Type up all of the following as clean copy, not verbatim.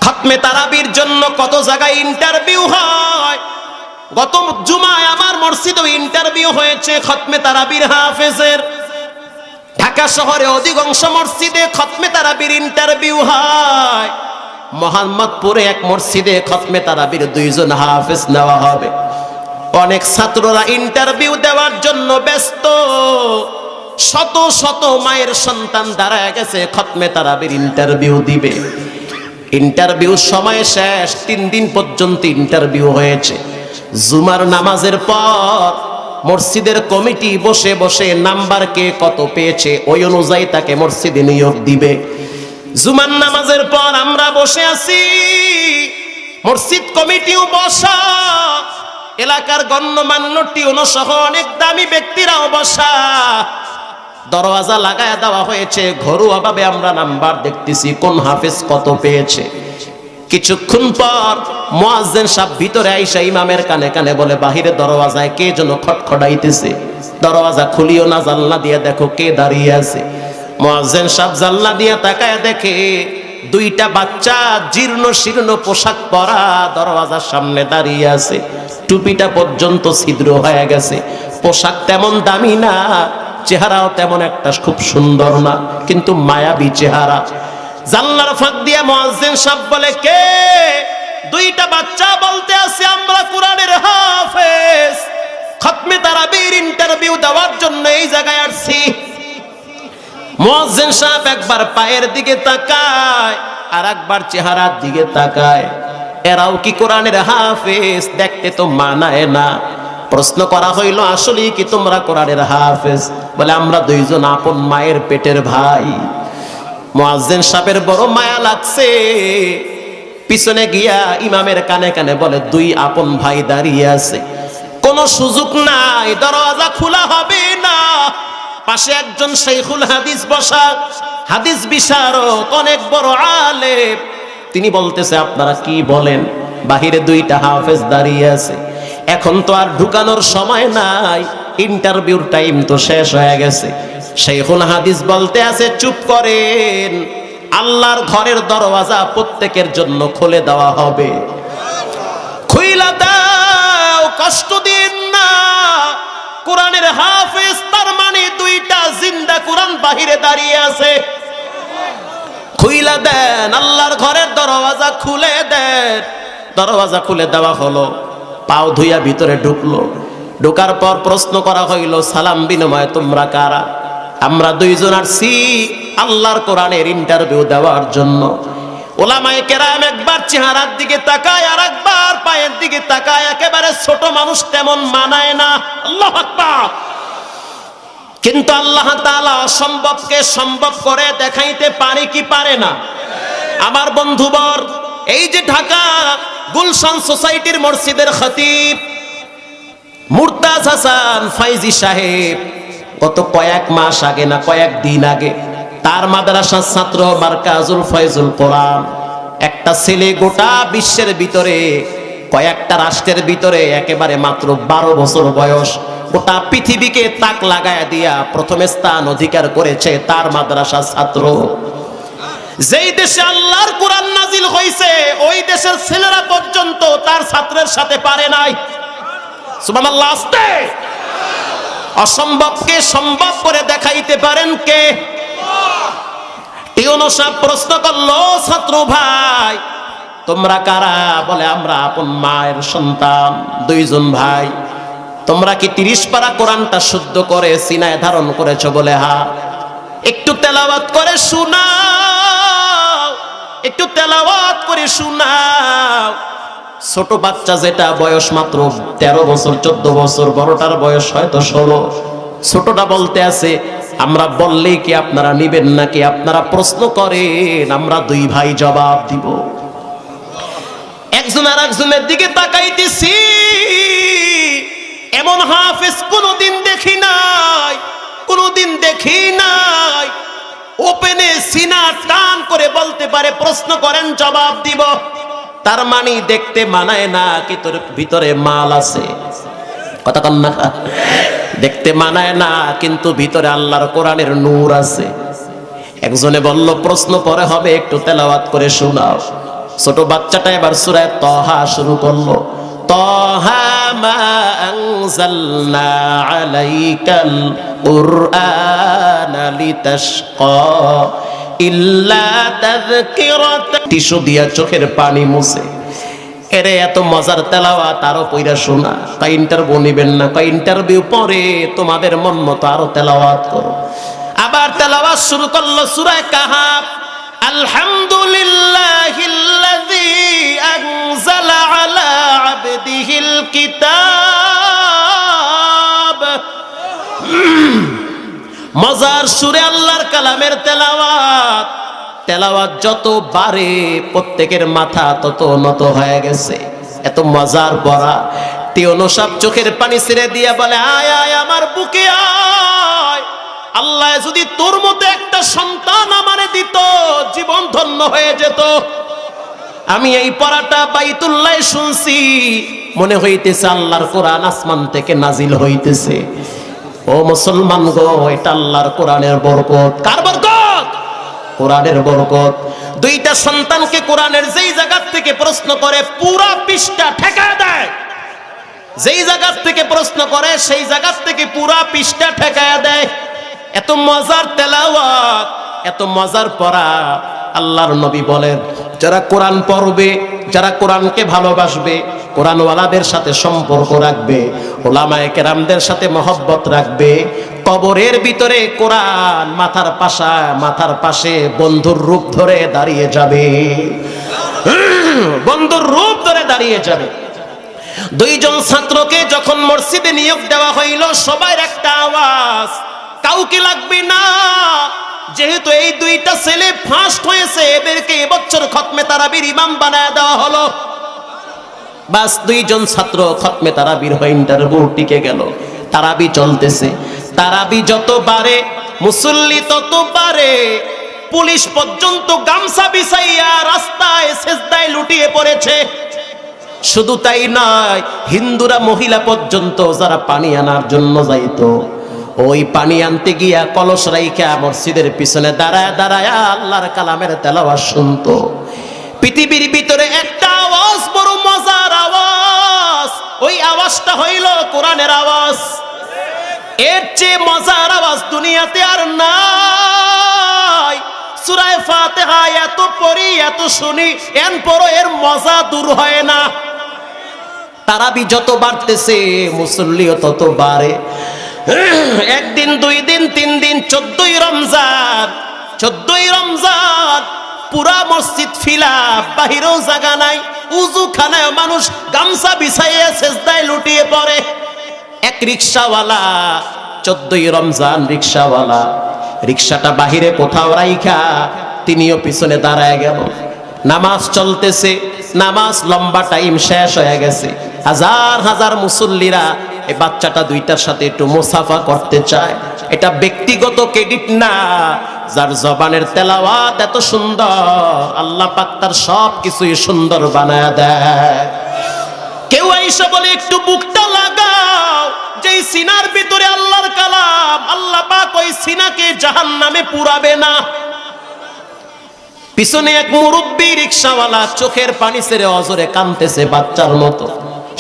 খতমে তারাবির জন্য কত জায়গায় ইন্টারভিউ হয়। গত জুমায় আমার মসজিদেও ইন্টারভিউ হয়েছে খতমে তারাবির হাফেজের। ঢাকা শহরে অধিকাংশ মসজিদে খতমে তারাবির ইন্টারভিউ হয়। মোহাম্মদপুরে এক মসজিদে খতমে তারাবির 2 জন হাফেজ নেওয়া হবে। অনেক ছাত্ররা ইন্টারভিউ দেওয়ার জন্য ব্যস্ত। শত শত মায়ের সন্তান দাঁড়ায় গেছে খতমে তারাবির ইন্টারভিউ দিবে। ইন্টারভিউ সময় শেষ, 3 দিন পর্যন্ত ইন্টারভিউ হয়েছে। জুমার নামাজের পর মসজিদের কমিটি বসে বসে নাম্বার কে কত পেয়েছে ওই অনুযায়ী তাকে মসজিদে নিয়োগ দিবে। জুমার নামাজের পর আমরা বসে আছি, মসজিদ কমিটিও বসা, এলাকার গণ্যমান্য টিউন সহ অনেক দামি ব্যক্তিরাও বসা। দরওয়াজা লাগায় দেওয়া হয়েছে, ঘরোয়াভাবে আমরা নাম্বার দেখতেছি কোন হাফেজ কত পেয়েছে। কিছুক্ষণ পর মুয়াজ্জিন সাহেব ভিতরে আইসা ইমামের কানে কানে বলে, বাহিরে দরওয়াজায় কে যেন খটখটাইতেছে, দরওয়াজা খুলিও না, জানলা দিয়ে দেখো কে দাঁড়িয়ে আছে। মুয়াজ্জিন সাহেব জানলা দিয়ে তাকায় দেখে 2টা বাচ্চা জীর্ণ শীর্ণ পোশাক পরা দরওয়াজার সামনে দাঁড়িয়ে আছে। টুপিটা পর্যন্ত ছিদ্র হয়ে গেছে। পোশাক তেমন দামি না, চেহারাও তেমন একটা খুব সুন্দর না, কিন্তু মায়াবী চেহারা। জানলার ফাঁক দিয়ে মুয়াজ্জিন সাহেব বলে, কে? 2টা বাচ্চা বলতে আছে, আমরা কোরআনের হাফেজ, খতমে তারাবির ইন্টারভিউ দেওয়ার জন্য এই জায়গায় আসছি। মুয়াজ্জিন সাহেব একবার পায়ের দিকে তাকায় আর একবার চেহারার দিকে তাকায়। এরাও কি কোরআনের হাফেজ? দেখতে তো মানায় না। প্রশ্ন করা হইল, আসলে কি তোমরা কোরআনের হাফেজ? বলে, আমরা 2 জন আপন মায়ের পেটের ভাই। মুয়াজ্জিন সাহেবের বড় মায়া লাগছে, পিছনে গিয়া ইমামের কানে কানে বলে, 2 আপন ভাই দাঁড়িয়ে আছে, কোনো সুযোগ নাই, দরওয়াজা খোলা হবে না। পাশে একজন শাইখুল হাদিস বসা, হাদিস বিশারদ, অনেক বড় আলেম। তিনি বলতেছে, আপনারা কি বলেন? বাহিরে 2টা হাফেজ দাঁড়িয়ে আছে, এখন তো আর ঢুকানোর সময় নাই, ইন্টারভিউর টাইম তো শেষ হয়ে গেছে। শাইখুল হাদিস বলতে আছে, চুপ করেন, আল্লাহর ঘরের দরওয়াজা প্রত্যেকের জন্য খুলে দেওয়া হবে। খুইলা দাও, কষ্ট দিন না। কোরআনের হাফেজ তার মানে 2টা জিন্দা কোরআন বাহিরে দাঁড়িয়ে আছে। খুইলা দেন, আল্লাহর ঘরের দরওয়াজা খুলে দেন। দরওয়াজা খুলে দেওয়া হলো, পাও ধুইয়া ভিতরে ঢুকলো। ঢোকার পর প্রশ্ন করা হইল, সালাম বিনিময় তোমরা কারা? আমরা 2 জন আসছি আল্লাহর কোরআনের ইন্টারভিউ দেওয়ার জন্য। ওলামায়ে কেরাম একবার চেহারার দিকে তাকায় আর একবার পায়ের দিকে তাকায়। একেবারে ছোট মানুষ তেমন মানায় না। আল্লাহু আকবার। কিন্তু আল্লাহ তাআলা অসম্ভবকে সম্ভব করে দেখাইতে পারে কি পারে না? আমার বন্ধুবর, এই যে ঢাকা গুলশান সোসাইটির মসজিদের খতিব মুরতাজ হাসান ফাইজি সাহেব, গত কয়েক মাস আগে না কয়েক দিন আগে তার মাদ্রাসার ছাত্র মারকাজুল ফয়জুল কোরআন, একটা ছেলে গোটা বিশ্বের ভিতরে, কয়েকটা রাষ্ট্রের ভিতরে একেবারে মাত্র 12 বছর বয়স, গোটা পৃথিবীকে তাক লাগায় দিয়া প্রথম স্থান অধিকার করেছে তার মাদ্রাসার ছাত্র। যেই দেশে আল্লাহর কোরআন নাজিল হয়েছে ওই দেশের ছেলেরা পর্যন্ত তার ছাত্রের সাথে পারে নাই। সুবহানাল্লাহ। আস্তে। অসম্ভবকে সম্ভব করে দেখাইতে পারেন কে? টিউনো সাহেব প্রশ্ন করলো, ছাত্র ভাই তোমরা কারা? বলে, আমরা আপন মায়ের সন্তান, 2 জন ভাই। তোমরা কি 30 পারা কোরআনটা শুদ্ধ করে সিনায় ধারণ করেছো? বলে, হ্যাঁ। একটু তেলাওয়াত করে শোনাও, একটু তেলাওয়াত করে শোনাও। ছোট বাচ্চা যেটা বয়স মাত্র 13 বছর 14 বছর, বড়টার বয়স হয়তো 16। ছোটটা বলতে আছে, আমরা বললেই কি আপনারা নিবেন নাকি? আপনারা প্রশ্ন করেন, আমরা 2 ভাই জবাব দিব। একজন আর একজনের দিকে তাকাইতেছি। এমন হাফেজ কোনদিন দেখি নাই, কোনদিন দেখি নাই। ওপেনে সিনা টান করে বলতে পারে, প্রশ্ন করেন জবাব দিব। তার মানে দেখতে মানায় না, কি তোর ভিতরে মাল আছে? কথা কন না। দেখতে মানায় না, কিন্তু ভিতরে আল্লাহর কোরআনের নূর আছে। একজনে বলল, প্রশ্ন পরে হবে, একটু তেলাওয়াত করে শোনাও। ছোট বাচ্চাটা এবার সূরা তাহা শুরু করলো। তাহা মা আনজালনা আলাইকাল কুরআনা লিতাশকা ইল্লা তাযকিরাতান। টিস্যু দিয়া চোখের পানি মুছে, এরে এত মজার তেলাওয়াত আরো পয়রা শোনা। কয় ইন্টারভিউ নিবেন না? কয় ইন্টারভিউ পরে, তোমাদের মন মতো আরো তেলাওয়াত করো। আবার তেলাওয়াত শুরু করলো সূরা কাহাফ। আলহামদুলিল্লাহিল্লাযী আনজালা আলা আবদিহিল কিতাব। মজার সুরে আল্লাহর কালামের তেলাওয়াত। তেলাওয়াত যত বাড়ে প্রত্যেকের মাথা তত নত হয়ে গেছে, এত মজার বড়া। টিওনো সব চোখের পানি ছেড়ে দিয়া বলে, আয় আয় আমার বুকে আয়, আল্লাহ যদি তোর মতো একটা সন্তান আমারে দিত, জীবন ধন্য হয়ে যেত। আমি এই পড়াটা বাইতুল্লাহ শুনছি, মনে হইতেছে আল্লাহর কোরআন আসমান থেকে নাজিল হইতেছে। ও মুসলমান গো, এটা আল্লাহর কোরআনের বরকত। কার বরকত? কোরআনের বরকত। দুইটা সন্তানকে কোরআনের যেই জায়গা থেকে প্রশ্ন করে পুরা পৃষ্ঠা ঠেকায় দেয়, যেই জায়গা থেকে প্রশ্ন করে সেই জায়গা থেকে পুরা পৃষ্ঠা ঠেকায় দেয়। এত মজার তেলাওয়াত, এত মজার পড়া। আল্লাহর নবী বলেন, যারা কোরআন পড়বে, যারা কোরআনকে ভালোবাসবে, কোরআনওয়ালাদের সাথে সম্পর্ক রাখবে, ওলামায়ে কেরামদের সাথে মহব্বত রাখবে, কবরের ভিতরে কোরআন মাথার পাশে বন্ধুর রূপ ধরে দাঁড়িয়ে যাবে, বন্ধুর রূপ ধরে দাঁড়িয়ে যাবে। দুইজন ছাত্রকে যখন মসজিদে নিয়োগ দেওয়া হইল, সবার একটা আওয়াজ, কাউকে লাগবে না, যেহেতু এই দুইটা ছেলে ফার্স্ট হয়েছে, এদেরকে এবছর খতমে তারাবির ইমাম বানায় দেওয়া হলো। বাস দুইজন ছাত্র খতমে তারাবির হয়ে ইন্টারভিউ টিকে গেল। তারাবি চলতেছে, তারাবি যত বাড়ে মুসল্লি তত বাড়ে। পুলিশ পর্যন্ত গামছা বিছাইয়া রাস্তায় সেজদায় লুটিয়ে পড়েছে। শুধু তাই নয়, হিন্দুরা মহিলা পর্যন্ত যারা পানি আনার জন্য যাইতো, ওই পানি আনতে গিয়া কলস রাইখা মসজিদের পিছনে দাঁড়ায় দাঁড়ায় আল্লাহর কালামের তেলাওয়াত শুনতো। পৃথিবীর ভিতরে একটা আওয়াজ বড় মজার আওয়াজ, ওই আওয়াজটা হইল কোরআনের আওয়াজ। এর চেয়ে মজার আওয়াজ দুনিয়াতে আর নাই। সূরা ফাতিহা এত পড়ি, এত শুনি, এরপরও এর মজা দূর হয় না। তারাবি যত বাড়তেছে মুসল্লিও তত বাড়ে। একদিন, দুই দিন, তিন দিন, 14ই রমজান, 14ই রমজান পুরা মসজিদ ফিলা, বাহিরেও জায়গা নাই, উজু খানায় মানুষ গামছা বিছাইয়া সেজদায় লুটিয়ে পড়ে। এক রিকশাওয়ালা, 14ই রমজান রিকশাওয়ালা, রিকশাটা বাহিরে কোথাও রাইখা তিনিও পিছনে দাঁড়ায় গেল। নামাজ চলতেছে, নামাজ লম্বা টাইম শেষ হয়ে গেছে। হাজার হাজার মুসল্লিরা এই বাচ্চাটা দুইটার সাথে একটু মুসাফা করতে চায়। এটা ব্যক্তিগত ক্রেডিট না, যার জবানের তেলাওয়াত এত সুন্দর, আল্লাহ পাক তার সব কিছুই সুন্দর বানায় দেয়। কেউ আইসা বলে একটু বুকটা লাগাও, যেই সিনার ভিতরে আল্লাহর কালাম, আল্লাহ পাক ওই সিনাকে জাহান্নামে পুরাবে না। পিছনে এক মুরব্বী রিকশাওয়ালা চোখের পানি ছেড়ে অজরে কাঁদতেছে বাচ্চার মতো।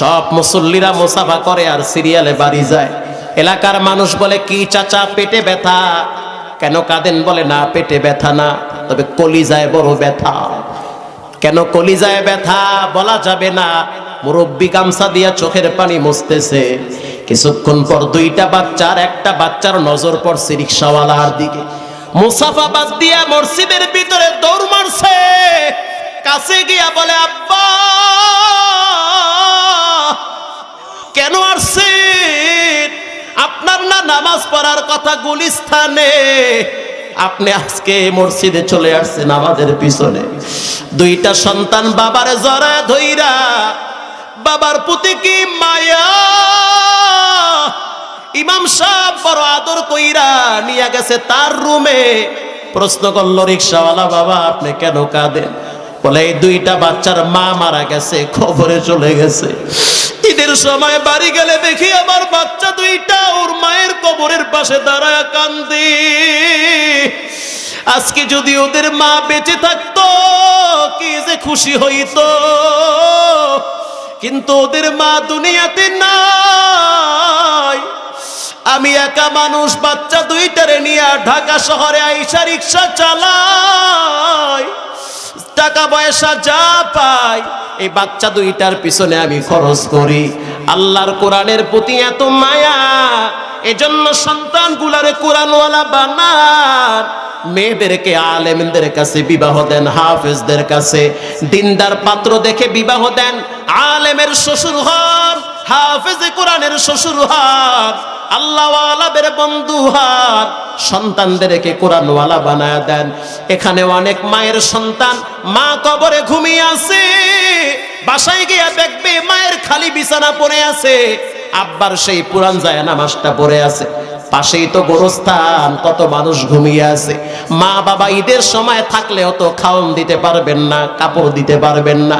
সব মুসল্লিরা মুসাফা করে আর সিরিয়ালে বাড়ি যায়। এলাকার মানুষ বলে, কি চাচা পেটে ব্যথা? কেন কাঁদেন? বলে, না পেটে ব্যথা না, তবে কলিজায় বড় ব্যথা। কেন কলিজায় ব্যথা বলা যাবে না। মুরব্বী গামছা দিয়া চোখের পানি মুছতেছে। কিছুক্ষণ পর দুইটা বাচ্চার একটা বাচ্চার নজর পড়ছে রিকশাওয়ালার দিকে। মুসাফা বাদ দিয়া মসজিদের ভিতরে দৌড় মারছে। কাছে গিয়া বলে, আব্বা কেন আসছেন? আপনার না নামাজ পড়ার কথা গুলিস্তানে, আপনি আজকে মসজিদে চলে আসছেন আমাদের পিছনে। দুইটা সন্তান বাবারে জড়ায় ধইরা, বাবার প্রতি কি মায়া। ইমাম সাহেব বড় আদর কইরা নিয়ে গেছে তার রুমে। প্রশ্ন করলো রিকশাওয়ালা, বাবা আপনি কেন কাঁদেন? বলে, এই দুইটা বাচ্চার মা মারা গেছে, খবরে চলে গেছে। ঈদের সময় বাড়ি গেলে দেখি আমার বাচ্চা দুইটা ওর মায়ের কবরের পাশে দাঁড়ায় কান্দে। আজকে যদি ওদের মা বেঁচে থাকতো কি যে খুশি হইতো, কিন্তু ওদের মা দুনিয়াতে নাই। আমি একা মানুষ, বাচ্চা দুইটারে নিয়ে ঢাকা শহরে আইসা রিক্সা চালাই, টাকা পয়সা যা পাই এই বাচ্চা দুইটার পিছনে আমি খরচ করি। আল্লাহর কোরআনের প্রতি এত মায়া, এজন্য সন্তানগুলারে কোরআনওয়ালা বানান। মেয়েদেরকে আলেমদের কাছে বিবাহ দেন, হাফেজদের কাছে দিনদার পাত্র দেখে বিবাহ দেন। আলেমের শ্বশুর হন, হাফেজে কোরআনের শ্বশুর হন, আল্লাহওয়ালাদের বন্ধু হন, সন্তানদেরকে কোরআনওয়ালা বানায় দেন। এখানে অনেক মায়ের সন্তান মা কবরে ঘুমিয়ে আছে, বাসায় গিয়া দেখবে মায়ের খালি বিছানা পড়ে আছে, আব্বার সেই পুরান যায় নামাজটা পড়ে আছে, পাশেই তো গোরস্থান, কত মানুষ ঘুমিয়ে আছে। মা বাবা ঈদের সময় থাকলেও তো খাওন দিতে পারবেন না, কাপড় দিতে পারবেন না।